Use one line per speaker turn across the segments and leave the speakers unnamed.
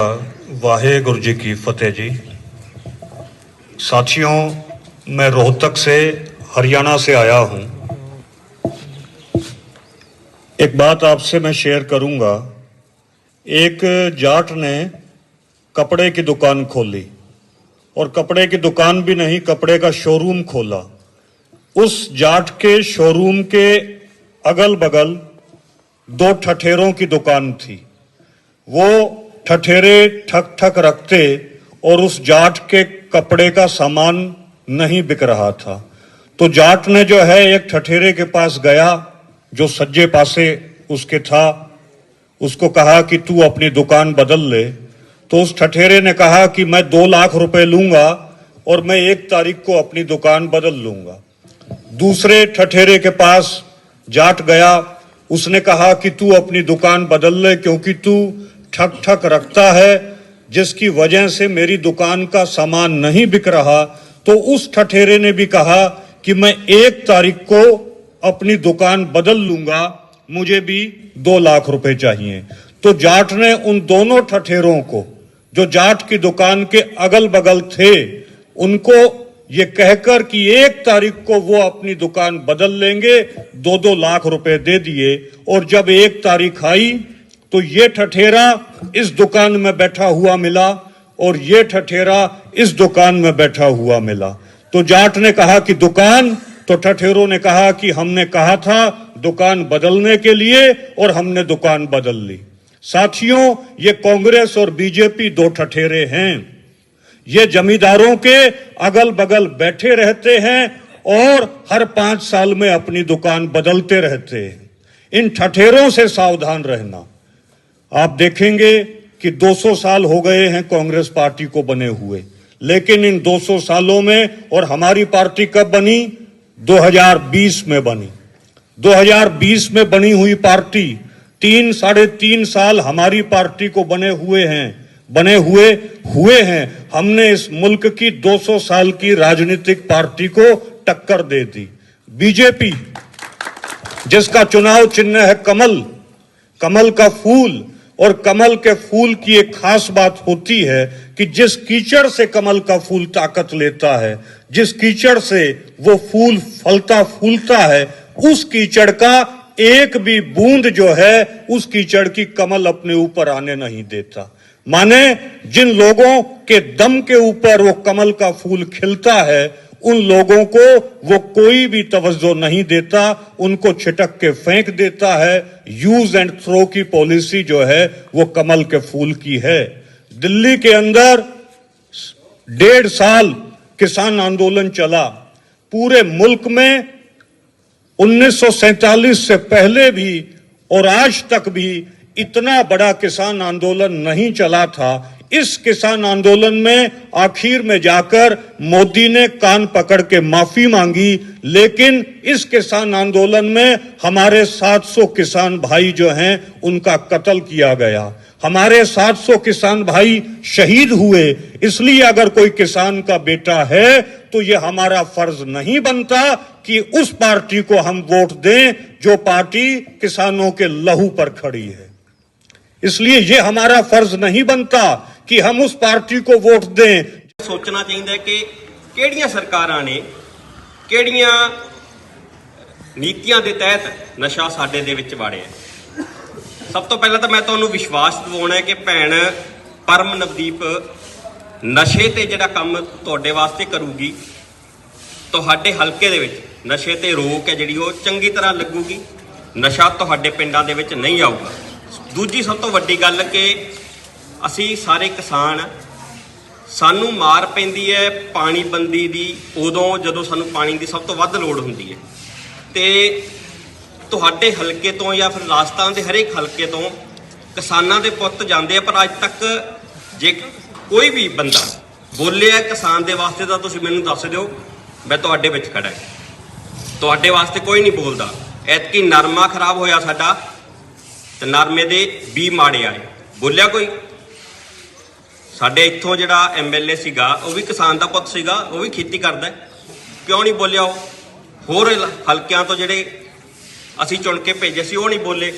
वाहेगुरु जी की फतेह जी। साथियों, मैं रोहतक से हरियाणा से आया हूं। एक बात आपसे मैं शेयर करूंगा। एक जाट ने कपड़े की दुकान खोली और कपड़े की दुकान भी नहीं, कपड़े का शोरूम खोला। उस जाट के शोरूम के अगल बगल दो ठठेरों की दुकान थी। वो ठठेरे ठक ठक रखते और उस जाट के कपड़े का सामान नहीं बिक रहा था। तो जाट ने जो है एक ठठेरे के पास गया जो सज्जे पासे उसके था, उसको कहा कि तू अपनी दुकान बदल ले। तो उस ठठेरे ने कहा कि मैं 2 लाख रुपए लूंगा और मैं 1 तारीख को अपनी दुकान बदल लूंगा। दूसरे ठठेरे के पास जाट गया, उसने कहा कि तू अपनी दुकान बदल ले क्योंकि तू ठक ठक रखता है, जिसकी वजह से मेरी दुकान का सामान नहीं बिक रहा। तो उस ठठेरे ने भी कहा कि मैं 1 तारीख को अपनी दुकान बदल लूंगा, मुझे भी 2 लाख रुपए चाहिए। तो जाट ने उन दोनों ठठेरों को जो जाट की दुकान के अगल बगल थे, उनको ये कहकर कि 1 तारीख को वो अपनी दुकान बदल लेंगे, 2-2 लाख रुपए दे दिए। और जब 1 तारीख आई तो ये ठठेरा इस दुकान में बैठा हुआ मिला और ये ठठेरा इस दुकान में बैठा हुआ मिला। तो जाट ने कहा कि दुकान, तो ठठेरों ने कहा कि हमने कहा था दुकान बदलने के लिए और हमने दुकान बदल ली। साथियों, ये कांग्रेस और बीजेपी 2 ठठेरे हैं। ये जमींदारों के अगल बगल बैठे रहते हैं और हर 5 साल में अपनी दुकान बदलते रहते हैं। इन ठठेरों से सावधान रहना। आप देखेंगे कि 200 साल हो गए हैं कांग्रेस पार्टी को बने हुए, लेकिन इन 200 सालों में, और हमारी पार्टी कब बनी? 2020 में बनी। 2020 में बनी हुई पार्टी 3-3.5 साल हमारी पार्टी को बने हुए हैं। हमने इस मुल्क की 200 साल की राजनीतिक पार्टी को टक्कर दे दी। बीजेपी, जिसका चुनाव चिन्ह है कमल, कमल का फूल, और कमल के फूल की एक खास बात होती है कि जिस कीचड़ से कमल का फूल ताकत लेता है, जिस कीचड़ से वो फूल फलता फूलता है, उस कीचड़ का एक भी बूंद जो है उस कीचड़ की कमल अपने ऊपर आने नहीं देता। माने जिन लोगों के दम के ऊपर वो कमल का फूल खिलता है, उन लोगों को वो कोई भी तवज्जो नहीं देता, उनको छिटक के फेंक देता है। यूज एंड थ्रो की पॉलिसी जो है वो कमल के फूल की है। दिल्ली के अंदर 1.5 साल किसान आंदोलन चला। पूरे मुल्क में 1947 से पहले भी और आज तक भी इतना बड़ा किसान आंदोलन नहीं चला था। इस किसान आंदोलन में आखिर में जाकर मोदी ने कान पकड़ के माफी मांगी, लेकिन इस किसान आंदोलन में हमारे 700 किसान भाई जो हैं उनका कत्ल किया गया। हमारे 700 किसान भाई शहीद हुए। इसलिए अगर कोई किसान का बेटा है तो ये हमारा फर्ज नहीं बनता कि उस पार्टी को हम वोट दें जो पार्टी किसानों के लहू पर खड़ी है। इसलिए ये हमारा फर्ज नहीं बनता कि हम उस पार्टी को वोट दें।
सोचना चाहिए कि किहड़ियां सरकारां ने किहड़ियां नीतियां दे तहत नशा साडे दे विच वाड़िया। सब तो पहला तो मैं तुहानूं विश्वास दिवाउणा है कि भैण परम नवदीप नशे ते जिहड़ा काम तुहाडे वास्ते करूगी। तुहाडे हलके दे विच नशे ते रोक है जिहड़ी ओह चंगी तरह लगूगी। नशा तुहाडे पिंडां दे विच नहीं आऊगा। दूजी सब तो वड्डी गल कि असी सारे किसान, सानू मार पैंदी है पानी बंदी दी उदों जदों सानू पानी की सब तो वध लोड़ हुंदी है। ते तुहाडे हलके तो या फिर राजस्थान के हरेक हलके तो किसानां दे पुत्त जांदे आ, पर अज तक जे कोई भी बंदा बोलिया किसान दे वास्ते तां तुसीं मैनूं दस दिओ, मैं तुहाडे विच खड़ा है। तुहाडे वास्ते कोई नहीं बोलदा। ऐतकी नरमा खराब होया साडा ते नरमे दे भी माड़े आए, बोलिया कोई? साडे इत्थों जिहड़ा MLA सीगा वो भी किसान दा पुੱਤ सीगा, वो भी खेती करदा है, क्यों नहीं बोलिया? होर हलकियां तो जिहड़े असीं चुन के भेजे सी वो नहीं बोले।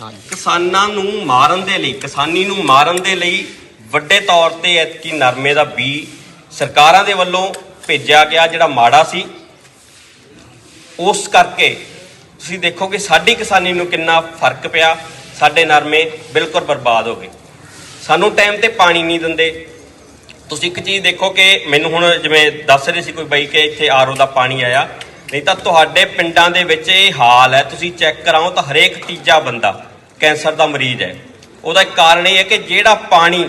किसानां नूं मारन दे लई, किसानी नूं मारन दे लई ਵੱਡੇ ਤੌਰ ਤੇ ਐਤਕੀ ਨਰਮੇ ਦਾ ਬੀ ਸਰਕਾਰਾਂ ਦੇ ਵੱਲੋਂ ਭੇਜਿਆ ਗਿਆ ਜਿਹੜਾ ਮਾੜਾ ਸੀ, ਉਸ ਕਰਕੇ ਤੁਸੀਂ ਦੇਖੋ ਕਿ ਸਾਡੀ ਕਿਸਾਨੀ ਨੂੰ ਕਿੰਨਾ ਫਰਕ ਪਿਆ। ਸਾਡੇ ਨਰਮੇ ਬਿਲਕੁਲ ਬਰਬਾਦ ਹੋ ਗਏ। ਸਾਨੂੰ ਟਾਈਮ ਤੇ ਪਾਣੀ ਨਹੀਂ ਦਿੰਦੇ। ਤੁਸੀਂ ਇੱਕ ਚੀਜ਼ ਦੇਖੋ ਕਿ ਮੈਨੂੰ ਹੁਣ ਜਿਵੇਂ ਦੱਸ ਰਹੇ ਸੀ ਕੋਈ ਬਾਈ ਕਿ ਇੱਥੇ ਆਰਓ ਦਾ ਪਾਣੀ ਆਇਆ, ਨਹੀਂ ਤਾਂ ਤੁਹਾਡੇ ਪਿੰਡਾਂ ਦੇ ਵਿੱਚ ਇਹ ਹਾਲ ਹੈ। ਤੁਸੀਂ ਚੈੱਕ ਕਰਾਓ ਤਾਂ ਹਰੇਕ ਤੀਜਾ ਬੰਦਾ ਕੈਂਸਰ ਦਾ ਮਰੀਜ਼ ਹੈ। ਉਹਦਾ ਇੱਕ ਕਾਰਨ ਇਹ ਹੈ ਕਿ ਜਿਹੜਾ ਪਾਣੀ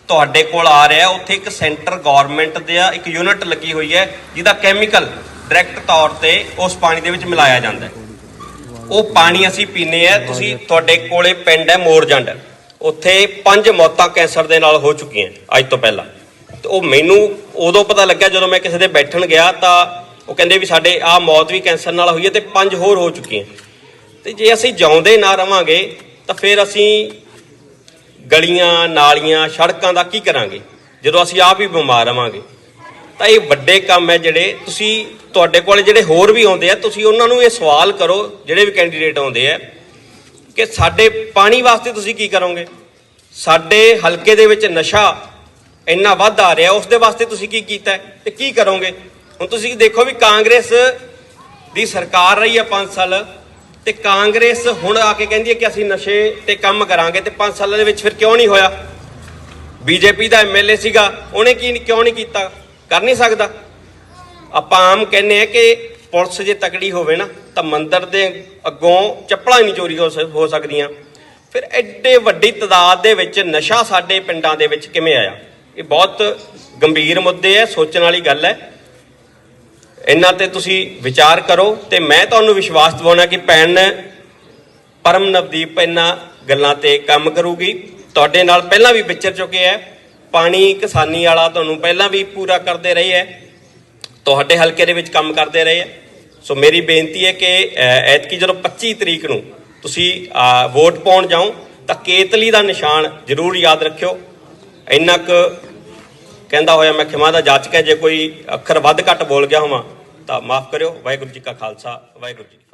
ਤੁਹਾਡੇ ਕੋਲ ਆ ਰਿਹਾ, ਉੱਥੇ ਇੱਕ ਸੈਂਟਰ ਗਵਰਨਮੈਂਟ ਦੇ ਇੱਕ ਯੂਨਿਟ ਲੱਗੀ ਹੋਈ ਹੈ ਜਿਹਦਾ ਕੈਮੀਕਲ ਡਾਇਰੈਕਟ ਤੌਰ ਤੇ ਉਸ ਪਾਣੀ ਦੇ ਵਿੱਚ ਮਿਲਾਇਆ ਜਾਂਦਾ ਹੈ। ਉਹ ਪਾਣੀ ਅਸੀਂ ਪੀਂਦੇ ਆ। ਤੁਸੀਂ ਤੁਹਾਡੇ ਕੋਲੇ ਪਿੰਡ ਹੈ ਮੋਰਜੰਡ, ਉੱਥੇ 5 ਮੌਤਾਂ ਕੈਂਸਰ ਦੇ ਨਾਲ ਹੋ ਚੁੱਕੀਆਂ ਅੱਜ ਤੋਂ ਪਹਿਲਾਂ। ਤੇ ਉਹ ਮੈਨੂੰ ਉਦੋਂ ਪਤਾ ਲੱਗਿਆ ਜਦੋਂ ਮੈਂ ਕਿਸੇ ਦੇ ਬੈਠਣ ਗਿਆ, ਤਾਂ ਉਹ ਕਹਿੰਦੇ ਵੀ ਸਾਡੇ ਆਹ ਮੌਤ ਵੀ ਕੈਂਸਰ ਨਾਲ ਹੋਈ ਹੈ ਤੇ 5 ਹੋਰ ਹੋ ਚੁੱਕੀਆਂ। ਤੇ ਜੇ ਅਸੀਂ ਜਿਉਂਦੇ ਨਾ ਰਵਾਂਗੇ ਤਾਂ ਫਿਰ ਅਸੀਂ ਗਲੀਆਂ ਨਾਲੀਆਂ ਸੜਕਾਂ ਦਾ ਕੀ ਕਰਾਂਗੇ ਜਦੋਂ ਅਸੀਂ ਆਪ ਹੀ ਬਿਮਾਰ ਰਵਾਂਗੇ। ਤਾਂ ਇਹ ਵੱਡੇ ਕੰਮ ਹੈ ਜਿਹੜੇ ਤੁਸੀਂ ਤੁਹਾਡੇ ਕੋਲ ਜਿਹੜੇ ਹੋਰ ਵੀ ਆਉਂਦੇ ਆ, ਤੁਸੀਂ ਉਹਨਾਂ ਨੂੰ ਇਹ ਸਵਾਲ ਕਰੋ ਜਿਹੜੇ ਵੀ ਕੈਂਡੀਡੇਟ ਆਉਂਦੇ ਆ ਕਿ ਸਾਡੇ ਪਾਣੀ ਵਾਸਤੇ ਤੁਸੀਂ ਕੀ ਕਰੋਗੇ। ਸਾਡੇ ਹਲਕੇ ਦੇ ਵਿੱਚ ਨਸ਼ਾ ਇੰਨਾ ਵੱਧ ਆ ਰਿਹਾ, ਉਸ ਦੇ ਵਾਸਤੇ ਤੁਸੀਂ ਕੀ ਕੀਤਾ ਤੇ ਕੀ ਕਰੋਗੇ। ਹੁਣ ਤੁਸੀਂ ਦੇਖੋ ਵੀ ਕਾਂਗਰਸ ਦੀ ਸਰਕਾਰ ਰਹੀ ਹੈ 5 ਸਾਲ, ਤੇ ਕਾਂਗਰਸ ਹੁਣ ਆ ਕੇ ਕਹਿੰਦੀ ਹੈ ਕਿ ਅਸੀਂ ਨਸ਼ੇ ਤੇ ਕੰਮ ਕਰਾਂਗੇ, ਤੇ 5 ਸਾਲਾਂ ਦੇ ਵਿੱਚ ਫਿਰ ਕਿਉਂ ਨਹੀਂ ਹੋਇਆ। ਬੀਜੇਪੀ ਦਾ ਐਮਐਲਏ ਸੀਗਾ, ਉਹਨੇ ਕਿਉਂ ਨਹੀਂ ਕੀਤਾ, ਕਰ ਨਹੀਂ ਸਕਦਾ। ਆਪਾਂ ਆਮ ਕਹਿੰਦੇ ਆ ਕਿ ਪੁਲਿਸ ਜੇ ਤਕੜੀ ਹੋਵੇ ਨਾ ਤਾਂ ਮੰਦਿਰ ਦੇ ਅੱਗੋਂ ਚੱਪਲਾਂ ਹੀ ਨਹੀਂ ਚੋਰੀ ਹੋ ਸਕਦੀਆਂ। ਫਿਰ ਐਡੇ ਵੱਡੀ ਤਾਦਾਦ ਦੇ ਵਿੱਚ ਨਸ਼ਾ ਸਾਡੇ ਪਿੰਡਾਂ ਦੇ ਵਿੱਚ ਕਿਵੇਂ ਆਇਆ। ਇਹ ਬਹੁਤ ਗੰਭੀਰ ਮੁੱਦੇ ਹੈ, ਸੋਚਣ ਵਾਲੀ ਗੱਲ ਹੈ। ਇਹਨਾਂ ਤੇ ਤੁਸੀਂ ਵਿਚਾਰ ਕਰੋ ਤੇ ਮੈਂ ਤੁਹਾਨੂੰ ਵਿਸ਼ਵਾਸ ਦਿਵਾਉਣਾ ਕਿ ਭੈਣ ਪਰਮ ਨਵਦੀਪ ਇਹਨਾਂ ਗੱਲਾਂ ਤੇ ਕੰਮ ਕਰੂਗੀ। ਤੁਹਾਡੇ ਨਾਲ ਪਹਿਲਾਂ ਵੀ ਵਿਚਰ ਚੁੱਕੇ ਹੈ, ਪਾਣੀ ਕਿਸਾਨੀ ਵਾਲਾ ਤੁਹਾਨੂੰ ਪਹਿਲਾਂ ਵੀ ਪੂਰਾ ਕਰਦੇ ਰਹੇ ਹੈ, ਤੁਹਾਡੇ ਹਲਕੇ ਦੇ ਵਿੱਚ ਕੰਮ ਕਰਦੇ ਰਹੇ ਹੈ। ਸੋ ਮੇਰੀ ਬੇਨਤੀ ਹੈ ਕਿ ਐਤਕੀ ਜਦੋਂ 25 ਤਰੀਕ ਨੂੰ ਤੁਸੀਂ ਵੋਟ ਪਾਉਣ ਜਾਓ ਤਾਂ ਕੇਤਲੀ ਦਾ ਨਿਸ਼ਾਨ ਜ਼ਰੂਰ ਯਾਦ ਰੱਖਿਓ। ਇੰਨਾ ਕੁ ਕਹਿੰਦਾ ਹੋਇਆ ਮੈਂ ਖਿਮਾ ਦਾ ਜਾਚਕ ਹੈ, ਜੇ ਕੋਈ ਅੱਖਰ ਵੱਧ ਘੱਟ ਬੋਲ ਗਿਆ ਹੋਵਾਂ ਤਾਂ ਮਾਫ ਕਰਿਓ। ਵਾਹਿਗੁਰੂ ਜੀ ਕਾ ਖਾਲਸਾ, ਵਾਹਿਗੁਰੂ ਜੀ।